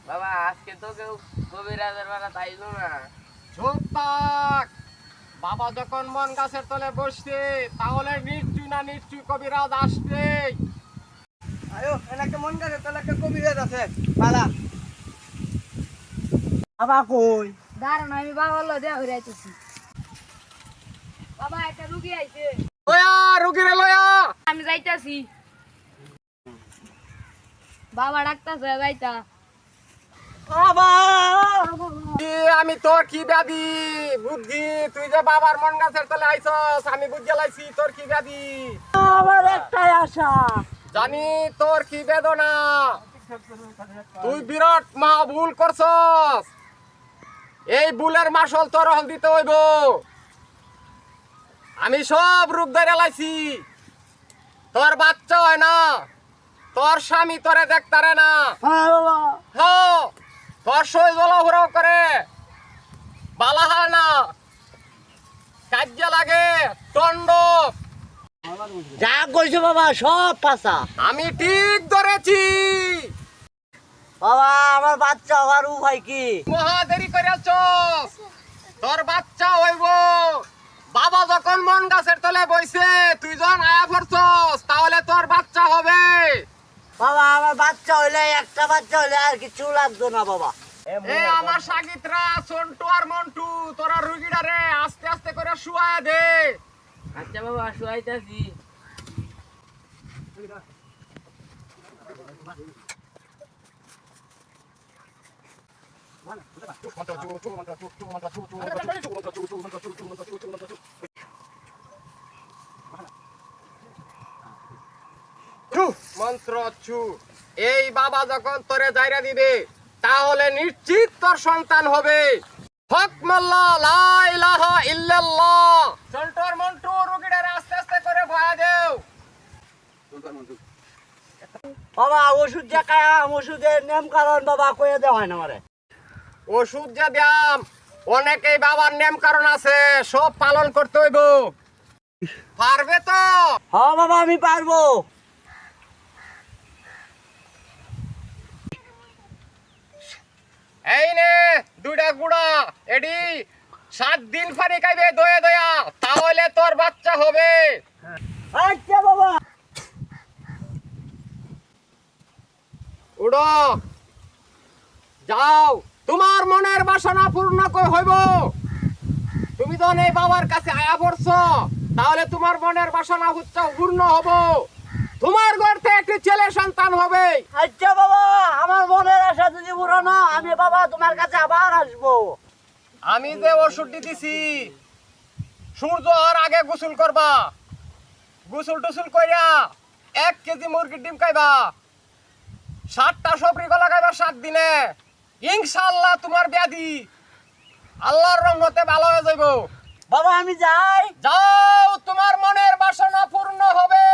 বাবা আজকে তো কেউ কবিরাজের বেলা তাইলো না। চুপ থাক। বাবা যখন মন গাছের তলে বসছে তাহলে নিশ্চয় না নিশ্চয় কবিরাজ আসবে। আয়ো এলাকা মন গাছে তাহলে একটা কবিরাজ আছে পালা। বাবা কই? দাঁড়ান আমি বাবা হলো দেয়া হয়ে যাইতেছি। বাবা একটা রুগী আইছে, লয়া রুগীরে লয়া। আমি যাইতাছি। বাবা ডাকতাছে যাইতা। বাবা কি আমি তোর কি ব্যাধি বুদ্ধি? তুই যে বাবার মন গাছের তলে আইছস আমি বুঝে লাইছি তোর কি ব্যাধি। আমার একটাই আশা। জানি তোর কি বেদনা। তুই বিরাট মহা ভুল করছস। এই ভুলের মাসল তোর হল দিতে হইব। আমি সব রূপ ধরে লাইছি। তোর বাচ্চা হয় না, তোর স্বামী তোরে দেখতারে না। হ্যাঁ বাবা। হ্যাঁ, তোর সই জলাফুরাও করে বালা হয় না, কার্য লাগে দণ্ড। যা কইছো বাবা সব পাসা। আমি ঠিক ধরেছি। বাবা আমার বাচ্চা হওয়ার উপায় কি? মহা দেরি করেছস। তোর বাচ্চা হইব। বাবা যখন মন গাছের তলে বইছে তুই যখন আয়া পড়ছস তাহলে তোর বাচ্চা হবে। বাবা আমার বাচ্চা হইলে একটা বাচ্চা হইলে আর কিছু লাগতো না বাবা। এ আমার সাগিত্রা সন্টু আর মন্টু তোরা রুগীটারে আস্তে আস্তে করে শুয়ায় দে। আচ্ছা বাবা শুয়াইতাছি। মন্ত্র ছু। এই বাবা যখন তোরে জায়রা দিবে তাহলে নিশ্চিত তোর সন্তান হবে। হক মাল্লা লা ইলাহা ইল্লাল্লাহ। সন্টু আর মন্টু রুগীটারে আস্তে আস্তে করে ভয়া দেও। বাবা ওষুধ যে খায়াম ওষুধের নিয়ম কারণ বাবা কয়ে দেওয়া হয় না আমারে। ওষুধ যে দাম অনেকেই বাবার নিয়ম কারণ আছে, সব পালন করতে হইব। পারবে তো? হ্যাঁ বাবা আমি পারবো। এই নে দুইটা গুড়া এডি 7 দিন পানি খাইবে দয়া দয়া, তাহলে তোর বাচ্চা হবে। আচ্ছা বাবা। উড়ো যাও, তোমার মনের বাসনা পূর্ণ হইব। তুমি যখন এই বাবার কাছে আয়া পড়ছ তাহলে তোমার মনের বাসনা পূর্ণ হব। তোমার ঘর থেকে একটি ছেলে সন্তান হবে। আচ্ছা বাবা আমার মনের আশা যদি পুরো না আমি বাবা তোমার কাছে আবার আসবো। আমি যে ওষুধটি দিছি সূর্য হওয়ার আগে গোসল করবা। গোসল টুসুল কইরা 1 কেজি মুরগির ডিম খাইবা, 7টা সবরি গলা খাইবা 7 দিনে। ইনশাআল্লাহ তোমার ব্যাধি আল্লাহর রহমতে ভালো হয়ে যাইব। বাবা আমি যাই। যাও, তোমার মনের বাসনা পূর্ণ হবে।